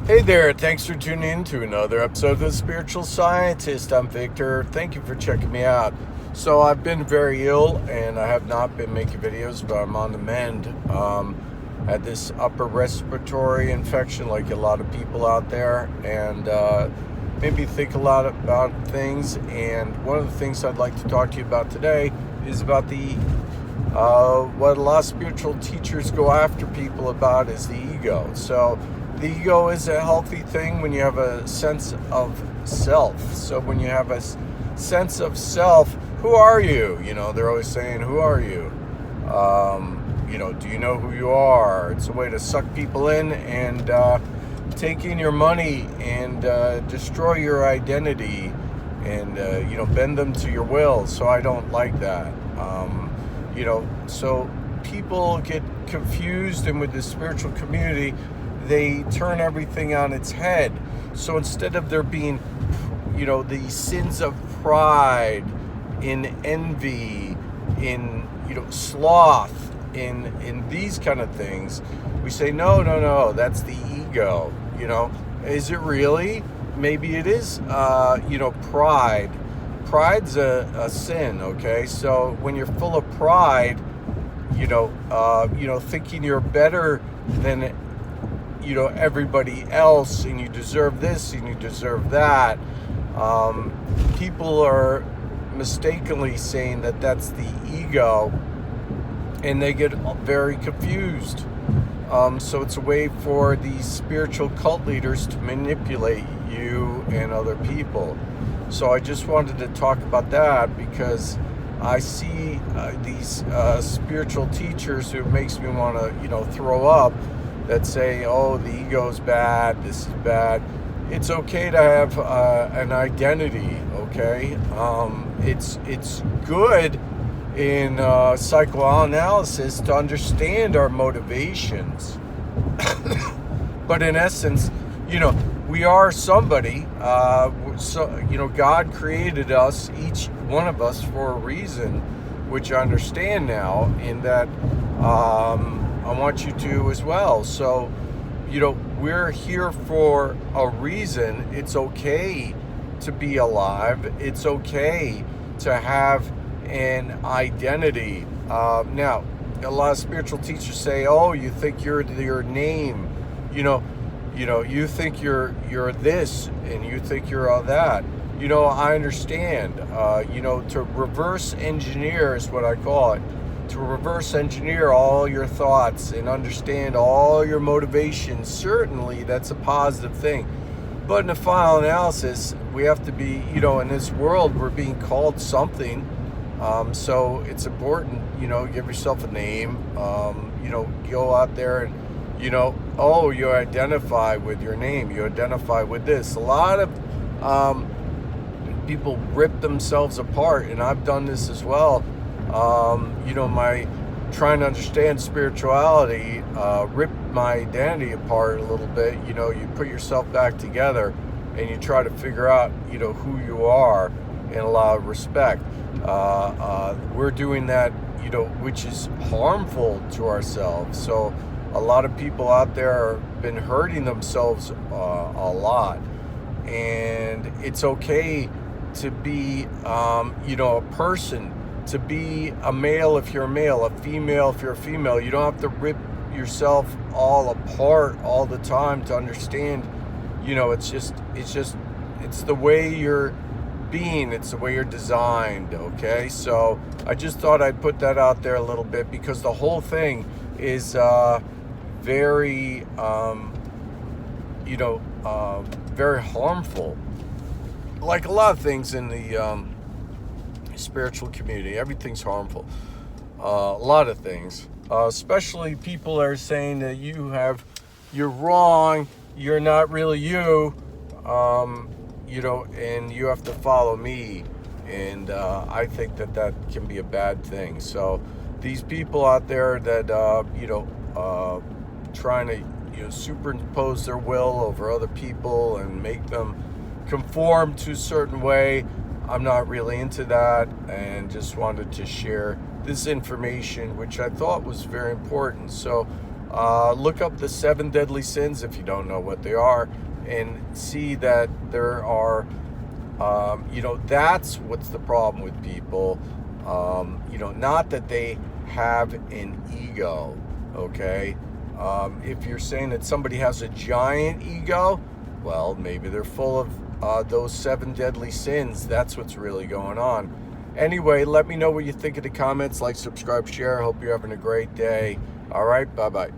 Hey there, thanks for tuning in to another episode of The Spiritual Scientist. I'm Victor. Thank you for checking me out. So, I've been very ill and I have not been making videos, but I'm on the mend. Had this upper respiratory infection, like a lot of people out there, and made me think a lot about things. And one of the things I'd like to talk to you about today is about what a lot of spiritual teachers go after people about is the ego. So, the ego is a healthy thing when you have a sense of self. So when you have a sense of self, who are you? They're always saying, who are you? Do you know who you are? It's a way to suck people in and take in your money and destroy your identity and, bend them to your will. So I don't like that. So people get confused, and with the spiritual community, they turn everything on its head. So instead of there being, the sins of pride, in envy, in, sloth, in these kind of things, we say, no, that's the ego. Is it really? Maybe it is, pride. Pride's a sin, okay? So when you're full of pride, thinking you're better than everybody else, and you deserve this and you deserve that. People are mistakenly saying that that's the ego, and they get very confused. So it's a way for these spiritual cult leaders to manipulate you and other people. So I just wanted to talk about that because I see these spiritual teachers who makes me want to, throw up, that say, oh, the ego is bad, this is bad. It's okay to have an identity, okay? It's good in psychoanalysis to understand our motivations. But in essence, we are somebody. God created us, each one of us, for a reason, which I understand now, in that I want you to as well. So, we're here for a reason. It's okay to be alive. It's okay to have an identity. Now, a lot of spiritual teachers say, "Oh, you think you're your name, you think you're this, and you think you're all that." I understand. To reverse engineer is what I call it. To reverse engineer all your thoughts and understand all your motivations, certainly that's a positive thing. But in the final analysis, we have to be, in this world, we're being called something. So it's important, give yourself a name, go out there and, you identify with your name, you identify with this. A lot of people rip themselves apart, and I've done this as well. My trying to understand spirituality ripped my identity apart a little bit. You put yourself back together and you try to figure out, who you are in a lot of respect. We're doing that, which is harmful to ourselves. So a lot of people out there have been hurting themselves a lot. And it's okay to be, a person, to be a male if you're a male, a female if you're a female. You don't have to rip yourself all apart all the time to understand, it's the way you're being, it's the way you're designed, okay? So I just thought I'd put that out there a little bit, because the whole thing is very, very harmful. Like a lot of things in the spiritual community, everything's harmful. A lot of things, especially people are saying that you're wrong, you're not really you, and you have to follow me. And I think that can be a bad thing. So these people out there that trying to superimpose their will over other people and make them conform to a certain way, I'm not really into that, and just wanted to share this information, which I thought was very important. So look up the 7 deadly sins if you don't know what they are, and see that there are, that's what's the problem with people. Not that they have an ego, okay? If you're saying that somebody has a giant ego, well, maybe they're full of those 7 deadly sins. That's what's really going on. Anyway, let me know what you think in the comments. Like, subscribe, share. Hope you're having a great day. All right, bye-bye.